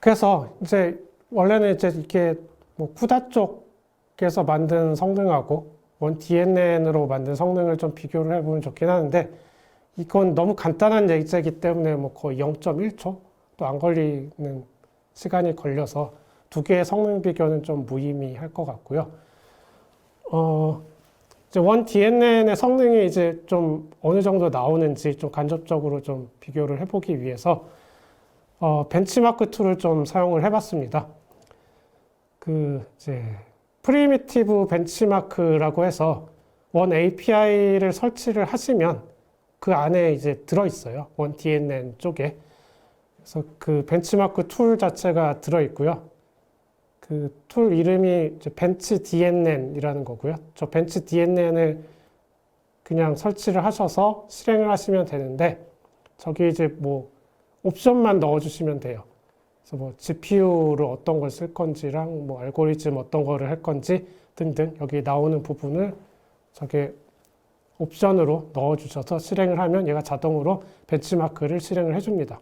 그래서 이제 원래는 이제 이게 뭐 쿠다 쪽에서 만든 성능하고 1DNN으로 만든 성능을 좀 비교를 해보면 좋긴 하는데 이건 너무 간단한 예제이기 때문에 뭐 거의 0.1초도 안 걸리는 시간이 걸려서 두 개의 성능 비교는 좀 무의미할 것 같고요. 이제 1DNN의 성능이 이제 좀 어느 정도 나오는지 좀 간접적으로 좀 비교를 해보기 위해서 벤치마크 툴을 좀 사용을 해봤습니다. 그 이제 프리미티브 벤치마크라고 해서 원 API를 설치를 하시면 그 안에 이제 들어있어요. 1DNN 쪽에. 그래서 그 벤치마크 툴 자체가 들어있고요. 그 툴 이름이 이제 벤치 DNN이라는 거고요. 저 벤치 DNN을 그냥 설치를 하셔서 실행을 하시면 되는데, 저기 이제 뭐 옵션만 넣어주시면 돼요. 그래서 뭐 GPU를 어떤 걸 쓸 건지랑 뭐 알고리즘 어떤 거를 할 건지 등등 여기 나오는 부분을 저게 옵션으로 넣어주셔서 실행을 하면 얘가 자동으로 벤치마크를 실행을 해줍니다.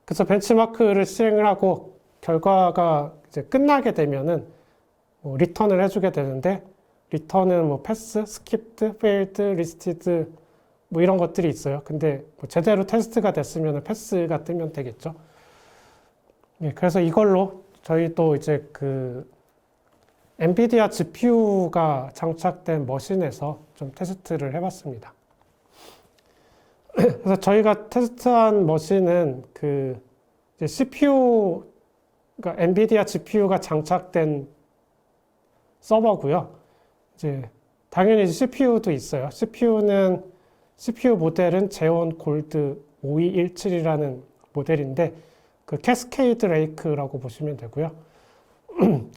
그래서 벤치마크를 실행을 하고 결과가 이제 끝나게 되면은 뭐 리턴을 해주게 되는데, 리턴은 뭐 패스, 스킵드, 페일드, 리스티드 뭐 이런 것들이 있어요. 근데 뭐 제대로 테스트가 됐으면 패스가 뜨면 되겠죠. 예, 그래서 이걸로 저희 또 이제 그 엔비디아 GPU가 장착된 머신에서 좀 테스트를 해봤습니다. 그래서 저희가 테스트한 머신은 그 이제 CPU, 그러니까 엔비디아 GPU가 장착된 서버고요. 이제 당연히 CPU도 있어요. CPU 모델은 제온 골드 5217이라는 모델인데 그 캐스케이드 레이크라고 보시면 되고요.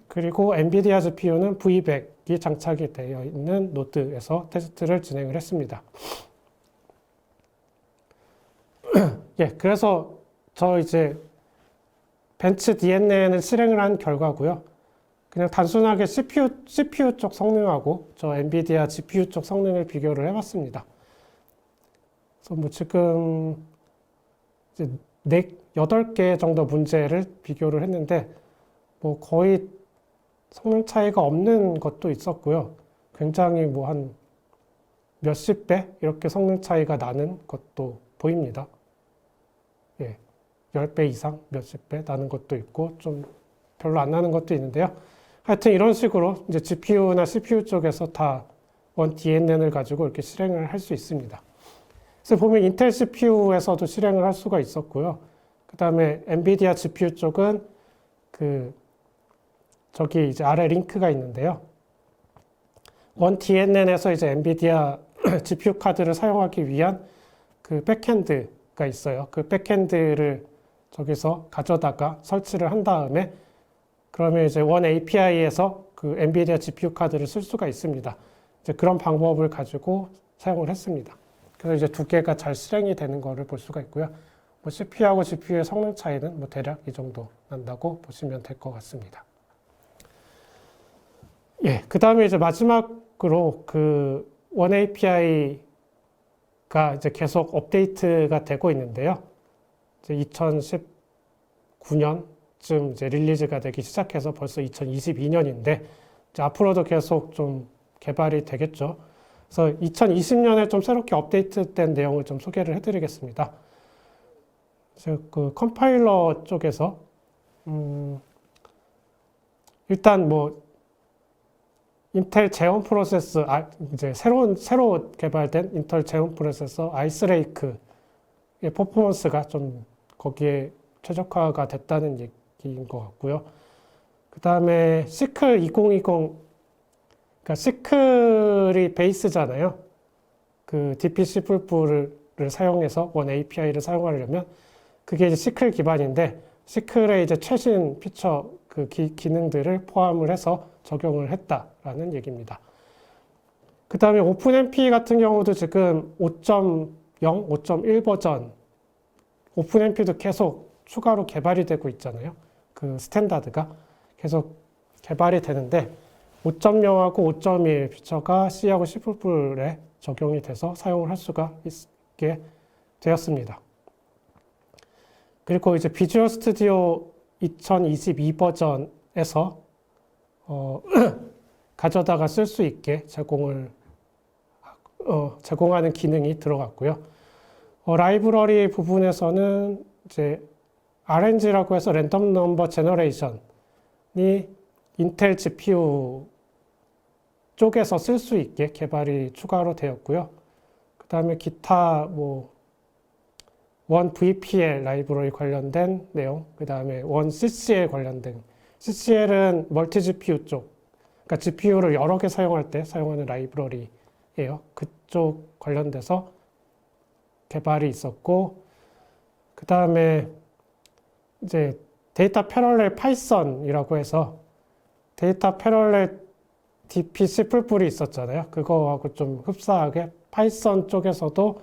그리고 엔비디아 GPU는 V100이 장착이 되어 있는 노드에서 테스트를 진행을 했습니다. 예, 그래서 저 이제 벤치 DNN을 실행을 한 결과고요. 그냥 단순하게 CPU 쪽 성능하고 저 엔비디아 GPU 쪽 성능을 비교를 해봤습니다. 그래서 뭐 지금 이제 8개 정도 문제를 비교를 했는데 뭐 거의 성능 차이가 없는 것도 있었고요. 굉장히 뭐 한 몇십 배 이렇게 성능 차이가 나는 것도 보입니다. 예, 10배 이상 몇십 배 나는 것도 있고 좀 별로 안 나는 것도 있는데요. 하여튼 이런 식으로 이제 GPU나 CPU 쪽에서 다 원 DNN을 가지고 이렇게 실행을 할 수 있습니다. 그래서 보면 인텔 CPU에서도 실행을 할 수가 있었고요. 그 다음에 엔비디아 GPU 쪽은 저기 이제 아래 링크가 있는데요. 원 DNN에서 이제 엔비디아 GPU 카드를 사용하기 위한 그 백핸드가 있어요. 그 백핸드를 저기서 가져다가 설치를 한 다음에 그러면 이제 원 API에서 그 엔비디아 GPU 카드를 쓸 수가 있습니다. 이제 그런 방법을 가지고 사용을 했습니다. 그래서 이제 두 개가 잘 실행이 되는 거를 볼 수가 있고요. 뭐 CPU하고 GPU의 성능 차이는 뭐 대략 이 정도 난다고 보시면 될 것 같습니다. 예, 그 다음에 이제 마지막으로 그 원 API가 이제 계속 업데이트가 되고 있는데요. 이제 2019년쯤 이제 릴리즈가 되기 시작해서 벌써 2022년인데 이제 앞으로도 계속 좀 개발이 되겠죠. 그래서 2020년에 좀 새롭게 업데이트된 내용을 좀 소개를 해드리겠습니다. 그 컴파일러 쪽에서 일단 뭐 인텔 제온 프로세서 이제 새로 개발된 인텔 제온 프로세서 아이스레이크의 퍼포먼스가 좀 거기에 최적화가 됐다는 얘기인 것 같고요. 그 다음에 시클 2020, 그러니까 시클이 베이스잖아요. 그 DPC 풀풀을 사용해서 원 API를 사용하려면 그게 이제 시클 기반인데 시클의 이제 최신 피처 그 기능들을 포함을 해서 적용을 했다라는 얘기입니다. 그 다음에 오픈MP 같은 경우도 지금 5.0, 5.1 버전 오픈MP도 계속 추가로 개발이 되고 있잖아요. 그 스탠다드가 계속 개발이 되는데 5.0하고 5.1 피처가 C하고 C++에 적용이 돼서 사용을 할 수가 있게 되었습니다. 그리고 이제 비주얼 스튜디오 2022 버전에서 가져다가 쓸 수 있게 제공하는 기능이 들어갔고요. 라이브러리 부분에서는 이제 RNG라고 해서 랜덤 넘버 제너레이션이 인텔 GPU 쪽에서 쓸 수 있게 개발이 추가로 되었고요. 그 다음에 기타 원 VPL 라이브러리 관련된 내용, 그 다음에 원 CCL 관련된 CCL은 멀티 GPU 쪽, 그러니까 GPU를 여러 개 사용할 때 사용하는 라이브러리예요. 그쪽 관련돼서 개발이 있었고, 그 다음에 이제 데이터 패럴렐 파이썬이라고 해서 데이터 패럴렐 DP C++이 있었잖아요. 그거하고 좀 흡사하게 파이썬 쪽에서도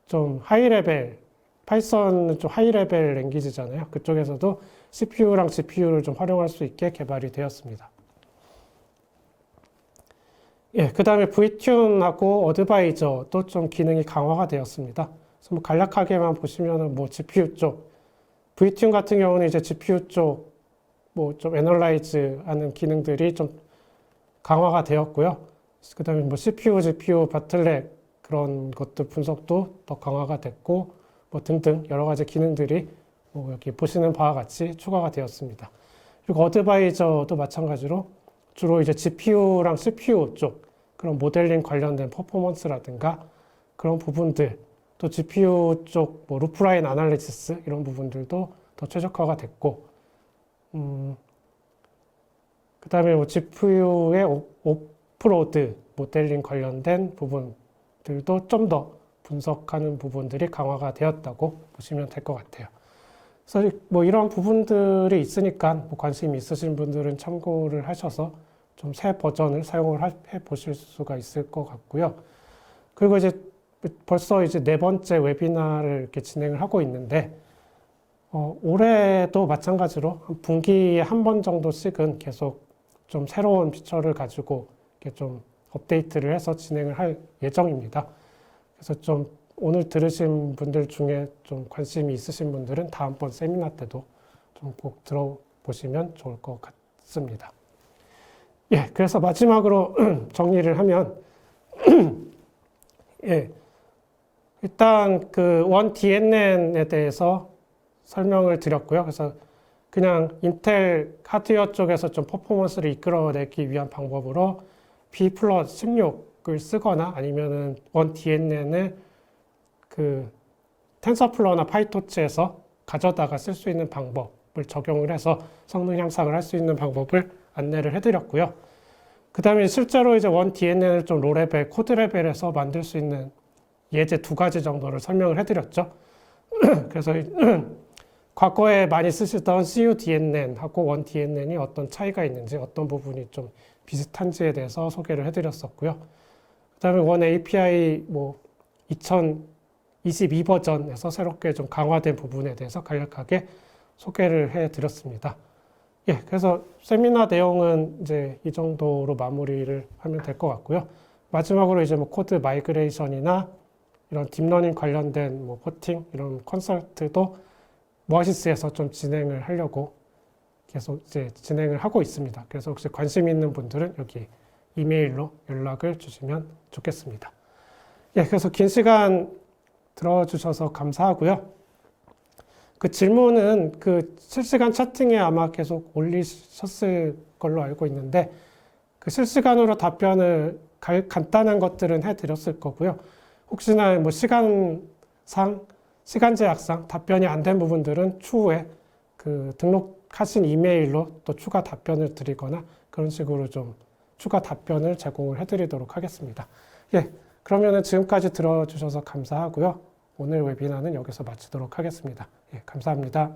좀 하이레벨, 파이썬은 좀 하이레벨 랭귀지잖아요. 그쪽에서도 CPU랑 GPU를 좀 활용할 수 있게 개발이 되었습니다. 예, 그 다음에 Vtune하고 어드바이저도 좀 기능이 강화가 되었습니다. 그래서 뭐 간략하게만 보시면은 뭐 GPU 쪽, Vtune 같은 경우는 이제 GPU 쪽 뭐 좀 애널라이즈 하는 기능들이 좀 강화가 되었고요. 그 다음에 뭐 CPU, GPU, 바틀렉 그런 것들 분석도 더 강화가 됐고 뭐 등등 여러 가지 기능들이 뭐 여기 보시는 바와 같이 추가가 되었습니다. 그리고 어드바이저도 마찬가지로 주로 이제 GPU랑 CPU 쪽 그런 모델링 관련된 퍼포먼스라든가 그런 부분들 또 GPU 쪽 뭐 루프라인 아날리시스 이런 부분들도 더 최적화가 됐고 그 다음에 뭐 GPU의 오프로드 모델링 관련된 부분들도 좀 더 분석하는 부분들이 강화가 되었다고 보시면 될 것 같아요. 그래서 뭐 이런 부분들이 있으니까 뭐 관심이 있으신 분들은 참고를 하셔서 좀 새 버전을 사용을 해 보실 수가 있을 것 같고요. 그리고 이제 벌써 이제 4번째 웨비나를 이렇게 진행을 하고 있는데, 올해도 마찬가지로 분기에 한 번 정도씩은 계속 좀 새로운 피처를 가지고 이렇게 좀 업데이트를 해서 진행을 할 예정입니다. 그래서 좀 오늘 들으신 분들 중에 좀 관심이 있으신 분들은 다음번 세미나 때도 좀 꼭 들어보시면 좋을 것 같습니다. 예, 그래서 마지막으로 정리를 하면, 예, 일단 그 원DNN에 대해서 설명을 드렸고요. 그래서 그냥 인텔 하드웨어 쪽에서 좀 퍼포먼스를 이끌어내기 위한 방법으로 B+16을 쓰거나 아니면은 원DNN을 그 텐서플로우나 파이토치에서 가져다가 쓸 수 있는 방법을 적용을 해서 성능 향상을 할 수 있는 방법을 안내를 해드렸고요. 그 다음에 실제로 이제 원DNN을 좀 로레벨, 코드 레벨에서 만들 수 있는 예제 2가지 정도를 설명을 해드렸죠. 그래서 과거에 많이 쓰시던 cuDNN하고 원DNN이 어떤 차이가 있는지, 어떤 부분이 좀 비슷한지에 대해서 소개를 해드렸었고요. 그 다음에 원 API 뭐 2022 버전에서 새롭게 좀 강화된 부분에 대해서 간략하게 소개를 해드렸습니다. 예, 그래서 세미나 내용은 이제 이 정도로 마무리를 하면 될 것 같고요. 마지막으로 이제 뭐 코드 마이그레이션이나 이런 딥러닝 관련된 뭐 포팅 이런 컨설트도 모아시스에서 좀 진행을 하려고 계속 이제 진행을 하고 있습니다. 그래서 혹시 관심 있는 분들은 여기 이메일로 연락을 주시면 좋겠습니다. 예, 그래서 긴 시간 들어주셔서 감사하고요. 그 질문은 그 실시간 채팅에 아마 계속 올리셨을 걸로 알고 있는데 그 실시간으로 답변을 간단한 것들은 해드렸을 거고요. 혹시나 뭐 시간 제약상 답변이 안 된 부분들은 추후에 그 등록하신 이메일로 또 추가 답변을 드리거나 그런 식으로 좀 추가 답변을 제공을 해드리도록 하겠습니다. 예, 그러면은 지금까지 들어주셔서 감사하고요. 오늘 웨비나는 여기서 마치도록 하겠습니다. 예, 감사합니다.